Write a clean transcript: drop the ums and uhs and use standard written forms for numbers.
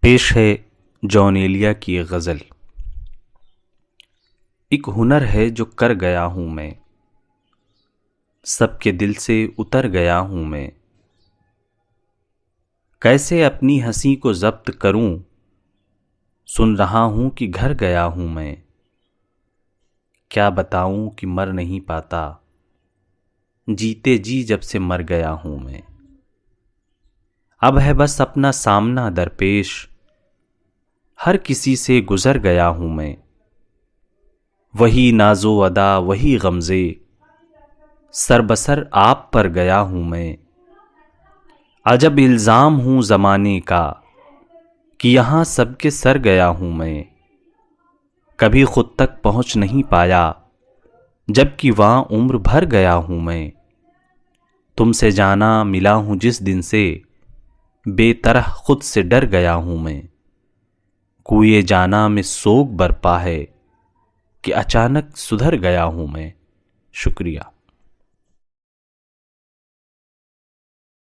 पेश है जॉन एलिया की एक गज़ल। एक हुनर है जो कर गया हूँ मैं, सबके दिल से उतर गया हूँ मैं। कैसे अपनी हंसी को जब्त करूं, सुन रहा हूं कि घर गया हूं मैं। क्या बताऊं कि मर नहीं पाता, जीते जी जब से मर गया हूं मैं। अब है बस अपना सामना दरपेश, हर किसी से गुजर गया हूं मैं। वही नाजो अदा वही गमजे, सरबसर आप पर गया हूं मैं। अजब इल्जाम हूं जमाने का, कि यहां सबके सर गया हूं मैं। कभी खुद तक पहुंच नहीं पाया, जबकि वहां उम्र भर गया हूं मैं। तुमसे जाना मिला हूं जिस दिन से, बेतरह खुद से डर गया हूं मैं। कुए जाना में सोग बरपा है, कि अचानक सुधर गया हूं मैं। शुक्रिया।